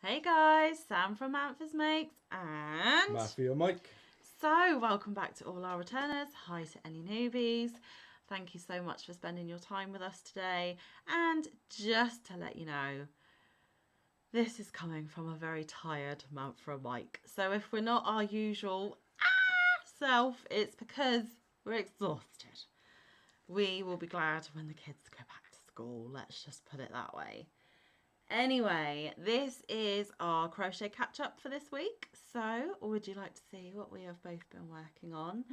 Hey guys, Sam from Manfa's Makes and Mafia Mike. so welcome back to all our returners. Hi to any newbies. Thank you so much for spending your time with us today. And just to let you know, this is coming from a very tired Manfa Mike. So if we're not our usual self, it's because we're exhausted. We will be glad when the kids go back to school. Let's just put it that way. Anyway, this is our crochet catch-up for this week. So, would you like to see what we have both been working on?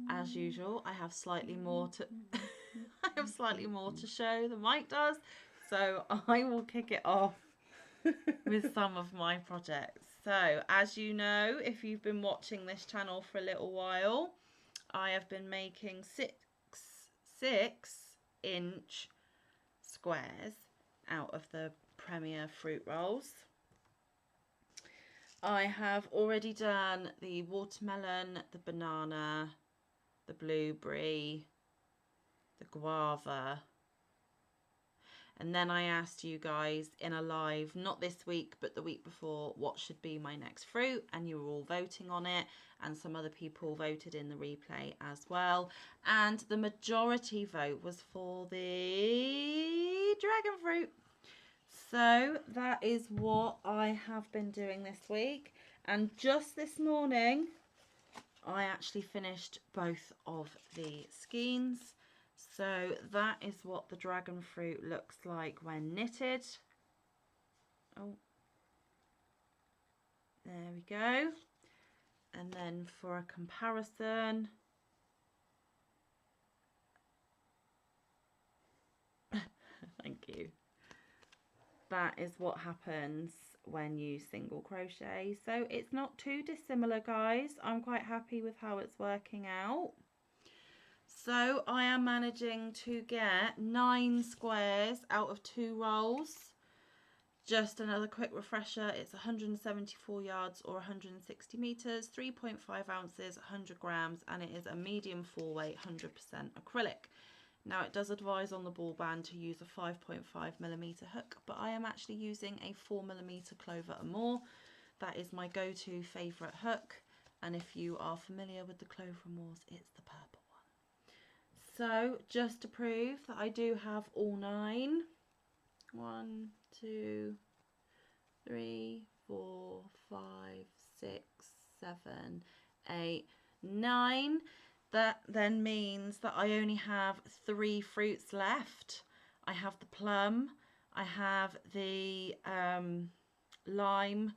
As usual, I have slightly more to I have slightly more to show than Mike does. So, I will kick it off with some of my projects. So, as you know, if you've been watching this channel for a little while, I have been making six-inch squares out of the Premier fruit rolls. I have already done the watermelon, the banana, the blueberry, the guava, and then I asked you guys in a live, not this week but the week before, what should be my next fruit, and you were all voting on it, and some other people voted in the replay as well, and the majority vote was for the dragon fruit. So that is what I have been doing this week, and just this morning I actually finished both of the skeins. So that is what the dragon fruit looks like when knitted. Oh, there we go. And then for a comparison, thank you, that is what happens when you single crochet. So it's not too dissimilar, guys. I'm quite happy with how it's working out. So I am managing to get 9 squares out of 2 rolls. Just another quick refresher, it's 174 yards or 160 meters, 3.5 ounces, 100 grams, and it is a medium full weight 100% acrylic. Now it does advise on the ball band to use a 5.5mm hook, but I am actually using a 4mm Clover and more. That is my go-to favourite hook, and if you are familiar with the Clover and Moores, it's the purple one. So just to prove that I do have all 9. 1, 2, 3, 4, 5, 6, 7, 8, 9. That then means that I only have 3 fruits left. I have the plum, I have the lime.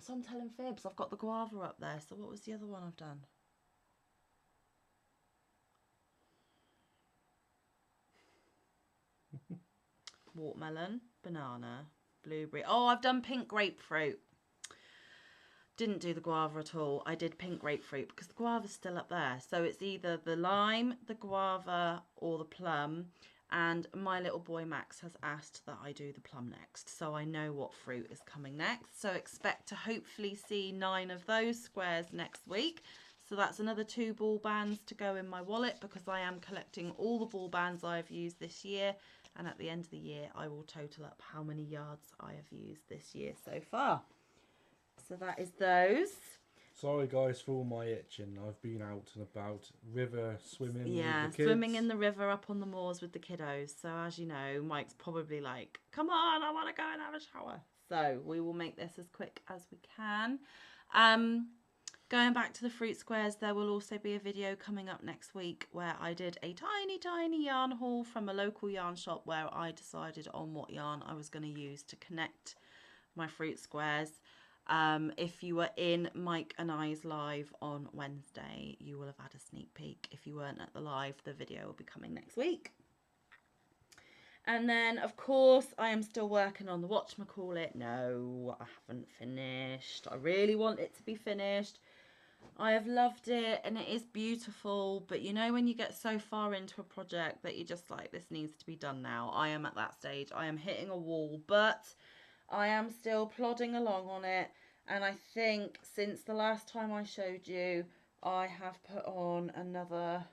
So I'm telling fibs, I've got the guava up there. So what was the other one I've done? Watermelon, banana, blueberry. Oh, I've done pink grapefruit. Didn't do the guava at all. I did pink grapefruit because the guava's still up there. So it's either the lime, the guava, or the plum. And my little boy Max has asked that I do the plum next. So I know what fruit is coming next. So expect to hopefully see 9 of those squares next week. So that's another 2 ball bands to go in my wallet because I am collecting all the ball bands I have used this year. And at the end of the year, I will total up how many yards I have used this year so far. So that is those. Sorry guys for all my itching. I've been out and about, river swimming with the kids. Swimming in the river up on the moors with the kiddos. So as you know, Mike's probably like, come on, I want to go and have a shower. So we will make this as quick as we can. Going back to the fruit squares, there will also be a video coming up next week where I did a tiny yarn haul from a local yarn shop where I decided on what yarn I was going to use to connect my fruit squares. If you were in Mike and I's live on Wednesday, you will have had a sneak peek. If you weren't at the live, the video will be coming next week. And then, of course, I am still working on the whatchamacallit. No, I haven't finished. I really want it to be finished. I have loved it and it is beautiful, but you know when you get so far into a project that you're just like, this needs to be done now. I am at that stage. I am hitting a wall, but I am still plodding along on it, and I think since the last time I showed you, I have put on another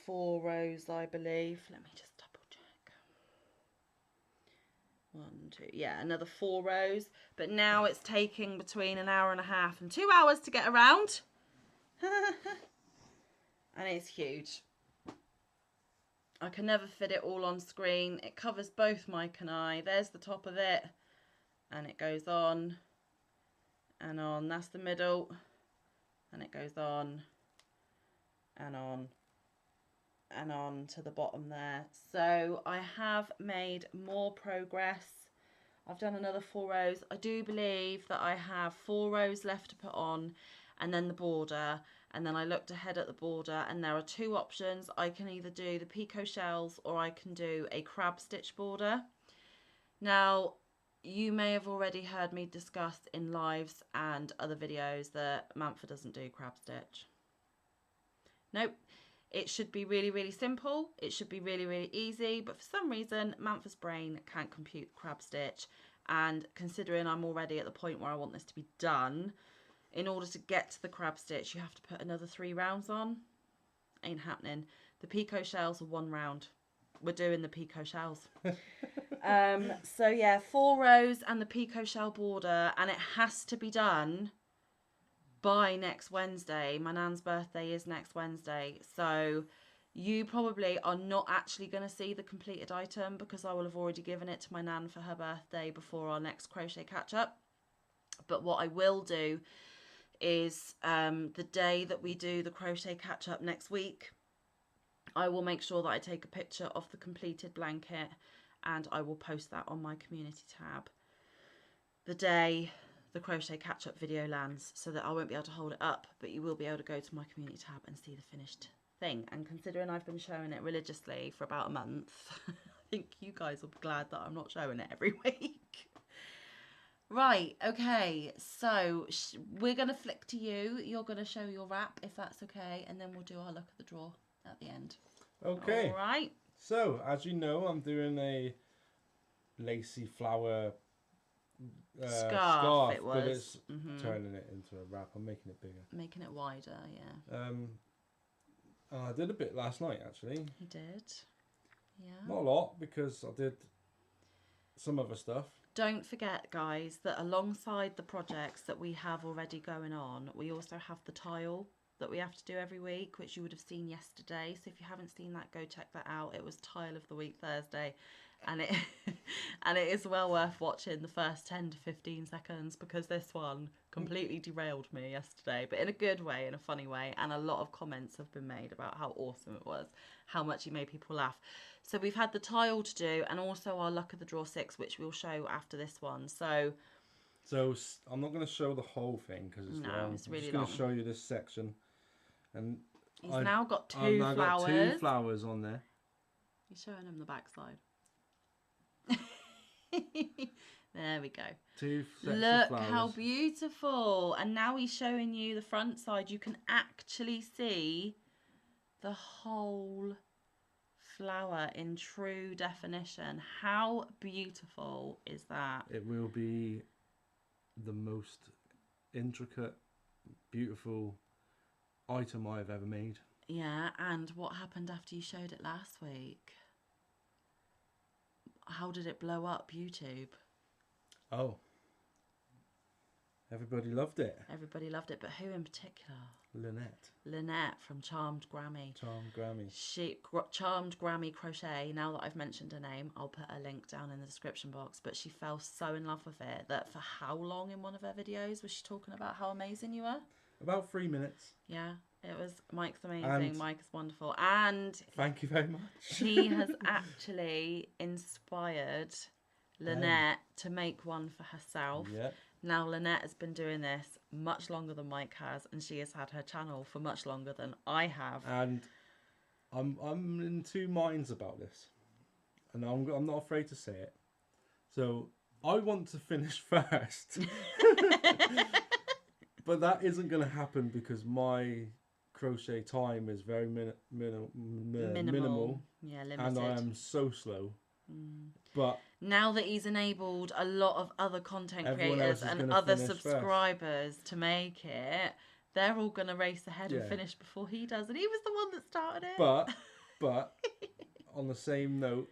4 rows, I believe. Let me just double check. another 4 rows. But now it's taking between an hour and a half and 2 hours to get around. And it's huge. I can never fit it all on screen. It covers both Mike and I. There's the top of it. And it goes on and on. That's the middle. And it goes on and on and on to the bottom there. So I have made more progress. I've done another 4 rows. I do believe that I have 4 rows left to put on, and then the border. And then I looked ahead at the border, and there are 2 options. I can either do the picot shells or I can do a crab stitch border. Now, you may have already heard me discuss in lives and other videos that Manfa doesn't do crab stitch. Nope. It should be really, really simple. It should be really, really easy. But for some reason, Manfa's brain can't compute crab stitch. And considering I'm already at the point where I want this to be done, in order to get to the crab stitch, you have to put another 3 rounds on. Ain't happening. The picot shells are 1 round. We're doing the picot shells. So yeah, 4 rows and the picot shell border, and it has to be done by next Wednesday. My nan's birthday is next Wednesday, so you probably are not actually going to see the completed item because I will have already given it to my nan for her birthday before our next crochet catch-up. But what I will do is the day that we do the crochet catch-up next week, I will make sure that I take a picture of the completed blanket and I will post that on my community tab the day the crochet catch-up video lands, so that I won't be able to hold it up, but you will be able to go to my community tab and see the finished thing. And considering I've been showing it religiously for about a month, I think you guys will be glad that I'm not showing it every week. Right, okay, so we're going to flick to you. You're going to show your wrap, if that's okay, and then we'll do our luck of the draw at the end. Okay. All right. So, as you know, I'm doing a lacy flower scarf, it was. but it's turning it into a wrap. I'm making it bigger. Making it wider, yeah. I did a bit last night, actually. He did, yeah. Not a lot, because I did some other stuff. Don't forget, guys, that alongside the projects that we have already going on, we also have the tile that we have to do every week, which you would have seen yesterday. So if you haven't seen that, go check that out. It was Tile of the Week Thursday, and it and it is well worth watching the first 10 to 15 seconds, because this one completely derailed me yesterday, but in a good way, in a funny way, and a lot of comments have been made about how awesome it was, how much it made people laugh. So we've had the tile to do, and also our Luck of the Draw 6, which we'll show after this one. So I'm not going to show the whole thing because it's long. It's really I'm long. just going to show you this section. And he's now got I've now flowers. got 2 flowers on there. He's showing him the backside. There we go. 2 sets of Look flowers. how beautiful. And now he's showing you the front side. You can actually see the whole flower in true definition. How beautiful is that? It will be the most intricate, beautiful item I've ever made. Yeah, and what happened after you showed it last week? How did it blow up YouTube? Oh. Everybody loved it. Everybody loved it, but who in particular? Lynette. Lynette from Charmed Grammy. Charmed Grammy. Charmed Grammy Crochet. Now that I've mentioned her name, I'll put a link down in the description box. But she fell so in love with it that for how long in one of her videos was she talking about how amazing you were? About 3 minutes. Yeah, it was. Mike's amazing. And Mike is wonderful. And thank you very much. he has actually inspired Lynette to make one for herself. Yeah. Now, Lynette has been doing this much longer than Mike has, and she has had her channel for much longer than I have. And I'm in 2 minds about this, and I'm not afraid to say it. So I want to finish first, but that isn't going to happen because my crochet time is very minimal. Yeah, limited. And I am so slow. But now that he's enabled a lot of other content creators and other subscribers to make it, they're all going to race ahead and finish before he does. And he was the one that started it. But on the same note,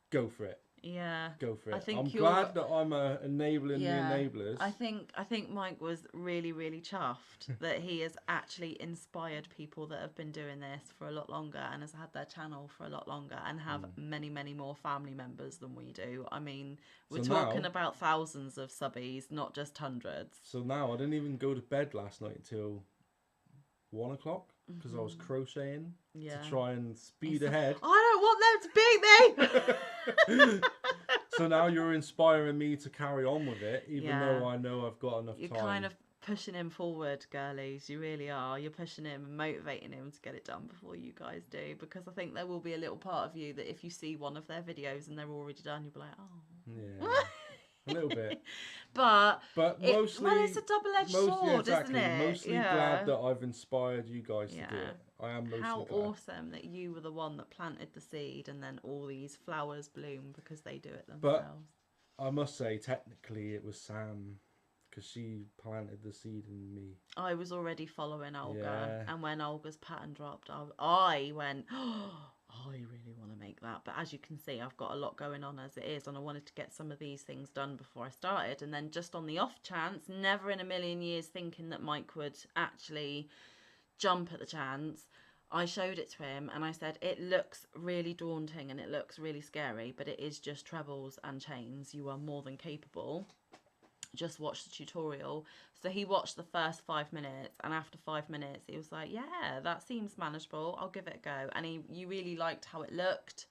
go for it. Yeah. Go for it. I think I'm you're... glad that I'm enabling the enablers. I think Mike was really, really chuffed that he has actually inspired people that have been doing this for a lot longer and has had their channel for a lot longer and have many, many more family members than we do. I mean, we're talking about thousands of subbies, not just hundreds. So now I didn't even go to bed last night till 1 o'clock because I was crocheting to try and speed ahead. I don't want them to beat me. So now you're inspiring me to carry on with it, even though I know I've got enough time. You're kind of pushing him forward, girlies. You really are. You're pushing him and motivating him to get it done before you guys do. Because I think there will be a little part of you that if you see one of their videos and they're already done, you'll be like, oh. Yeah. A little bit. But mostly... Well, it's a double-edged sword, isn't it? Mostly glad that I've inspired you guys to do it. I am mostly How glad. awesome that you were the one that planted the seed and then all these flowers bloom because they do it themselves. But I must say, technically, it was Sam, because she planted the seed in me. I was already following Olga, and when Olga's pattern dropped, I went, oh, I really want to make that. But as you can see, I've got a lot going on as it is, and I wanted to get some of these things done before I started. And then just on the off chance, never in a million years thinking that Mike would actually jump at the chance, I showed it to him and I said, it looks really daunting and it looks really scary, but it is just trebles and chains. You are more than capable. Just watch the tutorial. So he watched the first 5 minutes, and after 5 minutes he was like, yeah, that seems manageable, I'll give it a go. And you really liked how it looked.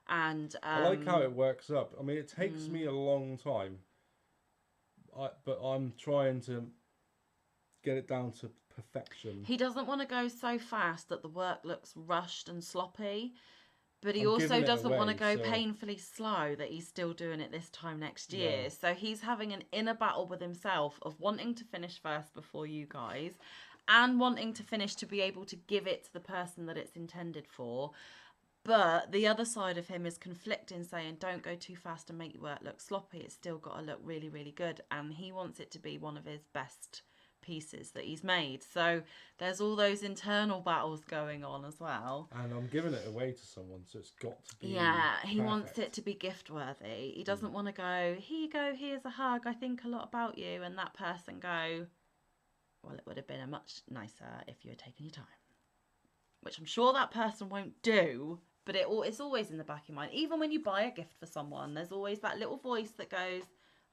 And I like how it works up. I mean, it takes me a long time, but I'm trying to get it down to perfection. He doesn't want to go so fast that the work looks rushed and sloppy, but he also doesn't want to go painfully slow that he's still doing it this time next year. No. So he's having an inner battle with himself of wanting to finish first before you guys and wanting to finish to be able to give it to the person that it's intended for. But the other side of him is conflicting, saying, don't go too fast and make your work look sloppy. It's still got to look really, really good. And he wants it to be one of his best pieces that he's made. So there's all those internal battles going on as well. And I'm giving it away to someone, so it's got to be he wants it to be gift worthy. He doesn't want to go, here you go, here's a hug, I think a lot about you, and that person go, well, it would have been a much nicer if you had taken your time. Which I'm sure that person won't do, but it's always in the back of your mind. Even when you buy a gift for someone, there's always that little voice that goes,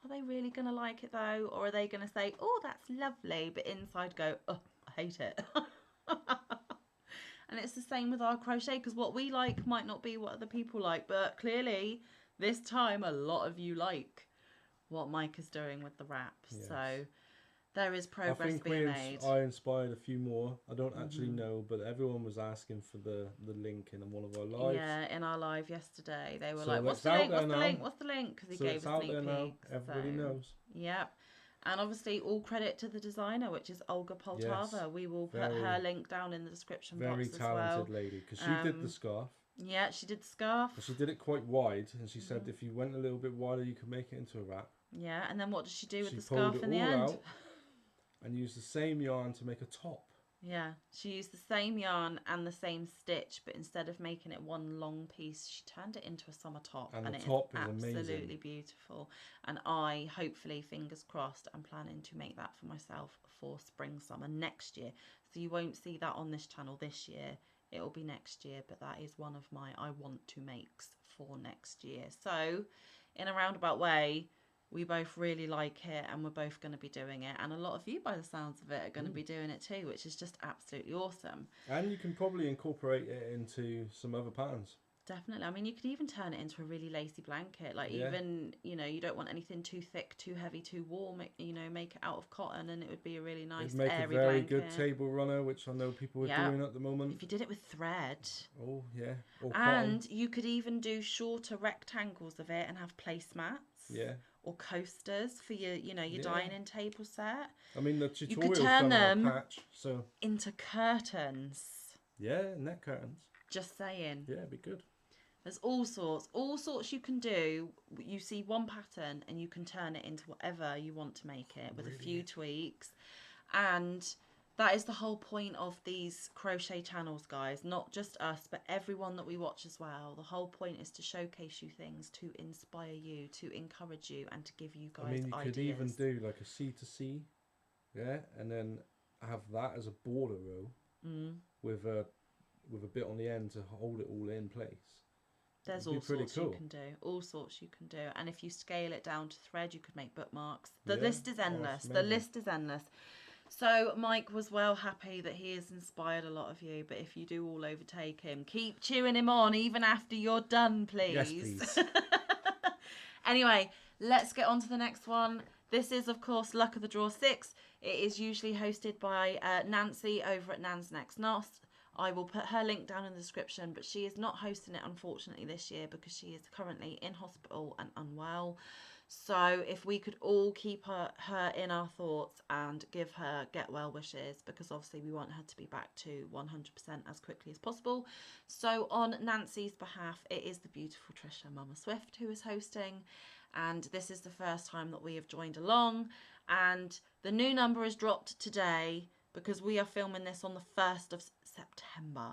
are they really going to like it though? Or are they going to say, oh, that's lovely, but inside go, oh, I hate it. And it's the same with our crochet, because what we like might not be what other people like, but clearly this time a lot of you like what Mike is doing with the wraps. Yes. So there is progress being made. I inspired a few more. I don't actually know, but everyone was asking for the link in one of our lives. Yeah, in our live yesterday. They were like, what's the link? What's the link? What's the link? Because he gave us sneak peeks. Everybody knows. Yep. And obviously all credit to the designer, which is Olga Poltava. Yes, we will put her link down in the description box as well. Very talented lady, because she did the scarf. Yeah, she did the scarf. But she did it quite wide, and she said if you went a little bit wider, you could make it into a wrap. Yeah, and then what did she do with the scarf in the end? Out and used the same yarn to make a top. Yeah, she used the same yarn and the same stitch, but instead of making it one long piece, she turned it into a summer top. And the top is absolutely amazing. Beautiful. And I, hopefully, fingers crossed, I'm planning to make that for myself for spring, summer next year. So you won't see that on this channel this year. It'll be next year, but that is one of my I want to makes for next year. So in a roundabout way, we both really like it and we're both going to be doing it. And a lot of you, by the sounds of it, are going to be doing it too, which is just absolutely awesome. And you can probably incorporate it into some other patterns. Definitely. I mean, you could even turn it into a really lacy blanket. Like even, you know, you don't want anything too thick, too heavy, too warm. You know, make it out of cotton and it would be a really nice airy blanket. Make a very good table runner, which I know people are doing at the moment. If you did it with thread. Oh, yeah. Or and cotton. You could even do shorter rectangles of it and have placemats. Yeah. Or coasters for your, you know, your dining table set. I mean, the tutorial's done on a patch, so into curtains. Yeah, net curtains. Just saying. Yeah, it'd be good. There's all sorts you can do. You see one pattern and you can turn it into whatever you want to make it with a few tweaks. And That is the whole point of these crochet channels, guys. Not just us, but everyone that we watch as well. The whole point is to showcase you things, to inspire you, to encourage you, and to give you guys ideas. I mean, you could even do like a C to C, yeah, and then have that as a border row with a bit on the end to hold it all in place. There's all sorts you can do. All sorts you can do. And if you scale it down to thread, you could make bookmarks. The list is endless. The list is endless. So Mike was well happy that he has inspired a lot of you. But if you do all overtake him, keep cheering him on even after you're done, please. Yes, please. Anyway, let's get on to the next one. This is, of course, Luck of the Draw 6. It is usually hosted by Nancy over at Nan's Next Nos. I will put her link down in the description, but she is not hosting it, unfortunately, this year because she is currently in hospital and unwell. So if we could all keep her in our thoughts and give her get well wishes, because obviously we want her to be back to 100% as quickly as possible. So on Nancy's behalf, it is the beautiful Trisha Mama Swift who is hosting. And this is the first time that we have joined along. And the new number is dropped today, because we are filming this on the 1st of September.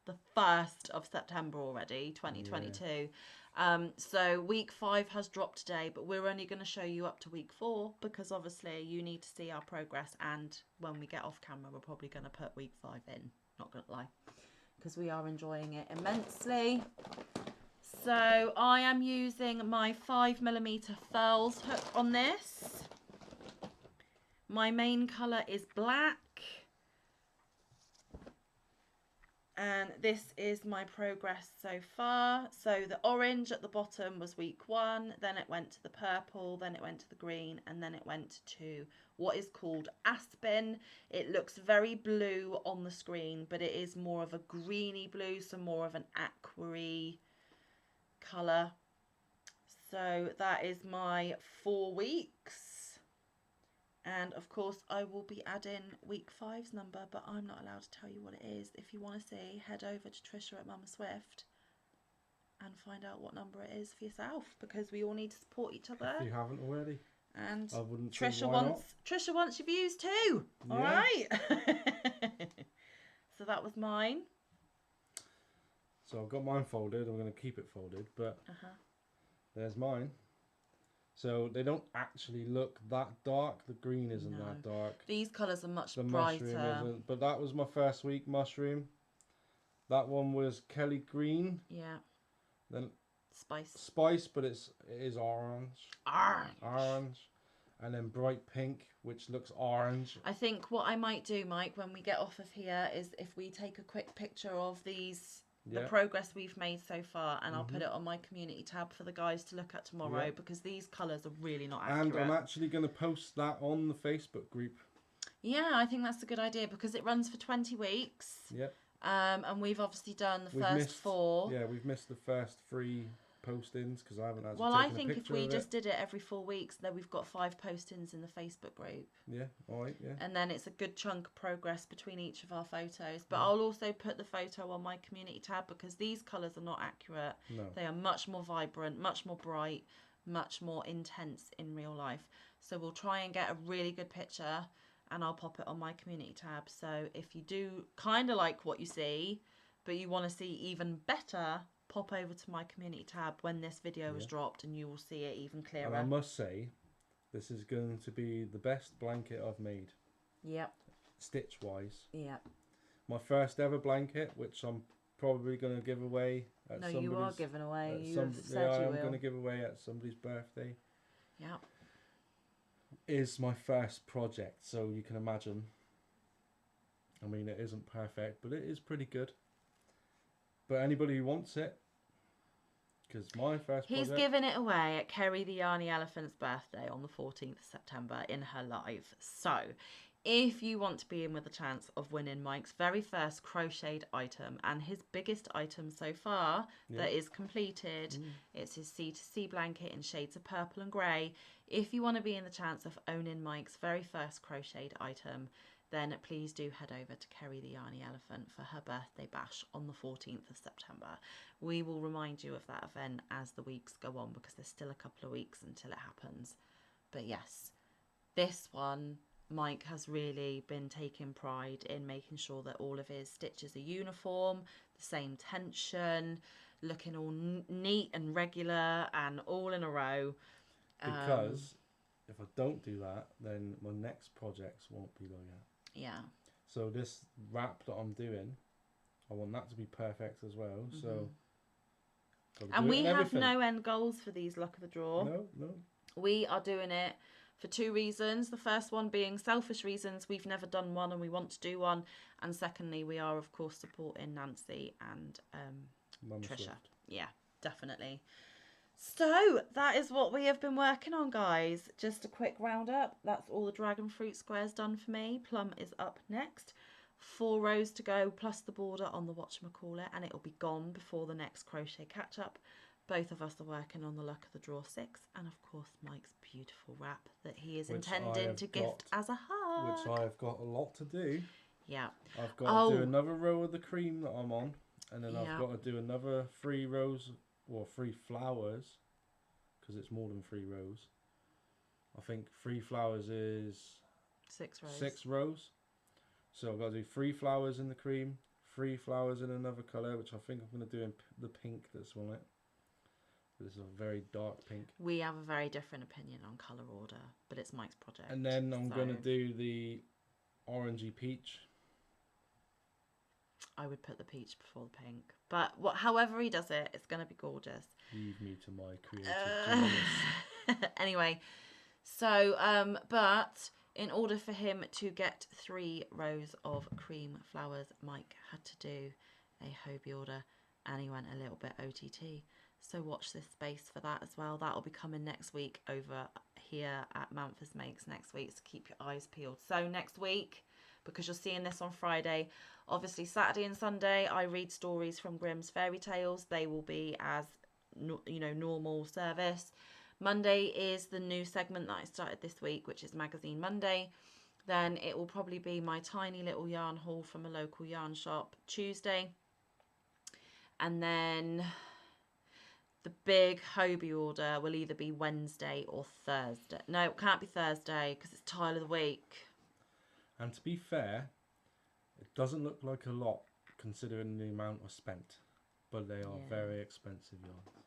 The 1st of September already, 2022. Yeah. So week 5 has dropped today, but we're only going to show you up to week 4 because obviously you need to see our progress. And when we get off camera, we're probably going to put week 5 in. Not going to lie, because we are enjoying it immensely. So I am using my 5mm furls hook on this. My main colour is black. And this is my progress so far. So the orange at the bottom was week 1, then it went to the purple, then it went to the green, and then it went to what is called aspen. It looks very blue on the screen, but it is more of a greeny blue, so more of an aquary colour. So that is my 4 weeks. And of course I will be adding week 5's number, but I'm not allowed to tell you what it is. If you want to see, head over to Trisha at Mama Swift and find out what number it is for yourself, because we all need to support each other. If you haven't already. And I wouldn't Trisha wants your views too. Yeah. All right. So that was mine. So I've got mine folded. I'm going to keep it folded, but there's mine. So they don't actually look that dark. The green isn't that dark. These colours are much brighter. Mushroom isn't. But that was my first week mushroom. That one was Kelly green. Yeah. Then spice. Spice, but it is orange. Orange. And then bright pink, which looks orange. I think what I might do, Mike, when we get off of here, is if we take a quick picture of these. The progress we've made so far, and I'll put it on my community tab for the guys to look at tomorrow, because these colours are really not accurate. And I'm actually going to post that on the Facebook group. Yeah, I think that's a good idea, because it runs for 20 weeks. Yep. And we've obviously done the first 4. Yeah, we've missed the first 3 postings because I haven't actually Well, taken I a think picture if we of just did it every 4 weeks, then we've got 5 postings in the Facebook group. Yeah, all right, yeah. And then it's a good chunk of progress between each of our photos. But I'll also put the photo on my community tab, because these colours are not accurate. No. They are much more vibrant, much more bright, much more intense in real life. So we'll try and get a really good picture, and I'll pop it on my community tab. So if you do kind of like what you see, but you want to see even better, pop over to my community tab when this video is dropped, and you will see it even clearer. And I must say, this is going to be the best blanket I've made. Yep. Stitch wise. Yep. My first ever blanket, which I'm probably going to give away at somebody's... No, you are giving away. You have said you will. I'm going to give away at somebody's birthday. Yep. Is my first project, so you can imagine. I mean, it isn't perfect, but it is pretty good. But anybody who wants it, because my first project... He's giving it away at Kerry the Yarny Elephant's birthday on the 14th of September in her live. So, if you want to be in with a chance of winning Mike's very first crocheted item and his biggest item so far that is completed, it's his C2C blanket in shades of purple and grey. If you want to be in the chance of owning Mike's very first crocheted item, then please do head over to Kerry the Yarny Elephant for her birthday bash on the 14th of September. We will remind you of that event as the weeks go on, because there's still a couple of weeks until it happens. But yes, this one, Mike has really been taking pride in making sure that all of his stitches are uniform, the same tension, looking all neat and regular and all in a row. Because if I don't do that, then my next projects won't be like that. Yeah. So this wrap that I'm doing, I want that to be perfect as well. So, and we have no end goals for these Luck of the Draw. No. We are doing it for two reasons. The first one being selfish reasons. We've never done one and we want to do one. And secondly, we are, of course, supporting Nancy and Trisha. Swift. Yeah, definitely. So that is what we have been working on, guys. Just a quick roundup. That's all the dragon fruit squares done for me. Plum is up next. 4 rows to go plus the border on the whatchamacallit, and it'll be gone before the next crochet catch-up. Both of us are working on the Luck of the Draw 6, and of course Mike's beautiful wrap that he is intending to gift as a hug. Which I have got a lot to do. Yeah. I've got to do another row of the cream that I'm on, and then I've got to do another 3 rows, or 3 flowers, because it's more than 3 rows. I think 3 flowers is 6 rows. 6 rows. So I've got to do 3 flowers in the cream, 3 flowers in another colour, which I think I'm going to do in the pink that's on it. This is a very dark pink. We have a very different opinion on colour order, but it's Mike's project. And then I'm going to do the orangey peach. I would put the peach before the pink. But however he does it, it's going to be gorgeous. Leave me to my creative genius. Anyway, so, but in order for him to get 3 rows of cream flowers, Mike had to do a Hobie order, and he went a little bit OTT. So watch this space for that as well. That will be coming next week over here at Manfa's Makes next week. So keep your eyes peeled. So next week, because you're seeing this on Friday, obviously Saturday and Sunday, I read stories from Grimm's Fairy Tales. They will be as, normal service. Monday is the new segment that I started this week, which is Magazine Monday. Then it will probably be my tiny little yarn haul from a local yarn shop Tuesday. And then the big Hobie order will either be Wednesday or Thursday. No, it can't be Thursday because it's tile of the week. And to be fair, it doesn't look like a lot considering the amount I spent, but they are very expensive yarns.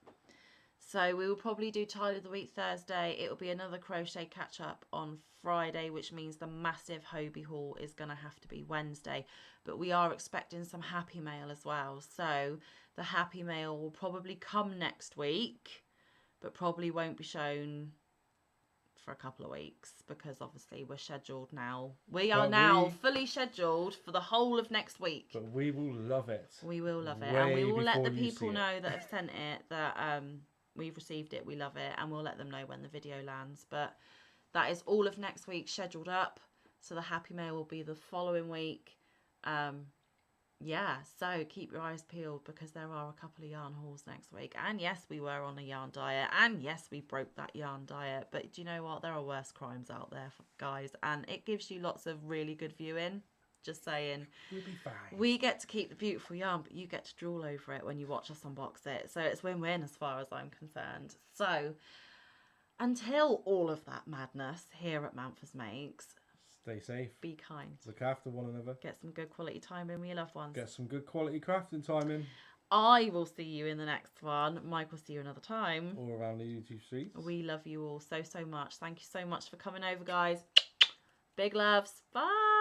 So we will probably do tile of the week Thursday. It will be another crochet catch-up on Friday, which means the massive Hobie haul is going to have to be Wednesday. But we are expecting some happy mail as well. So the happy mail will probably come next week, but probably won't be shown for a couple of weeks because obviously we're scheduled now. We are now fully scheduled for the whole of next week. But we will love it. We will love it. And we will let the people know that have sent it that we've received it, we love it, and we'll let them know when the video lands. But that is all of next week scheduled up. So the happy mail will be the following week. So keep your eyes peeled because there are a couple of yarn hauls next week. And yes, we were on a yarn diet. And yes, we broke that yarn diet. But do you know what? There are worse crimes out there, guys. And it gives you lots of really good viewing. Just saying. We'll be fine. We get to keep the beautiful yarn, but you get to drool over it when you watch us unbox it. So it's win-win as far as I'm concerned. So until all of that madness here at Manfa's Makes, stay safe. Be kind. Look after one another. Get some good quality time in with your loved ones. Get some good quality crafting time in. I will see you in the next one. Mike will see you another time. Or around the YouTube streets. We love you all so, so much. Thank you so much for coming over, guys. Big loves. Bye.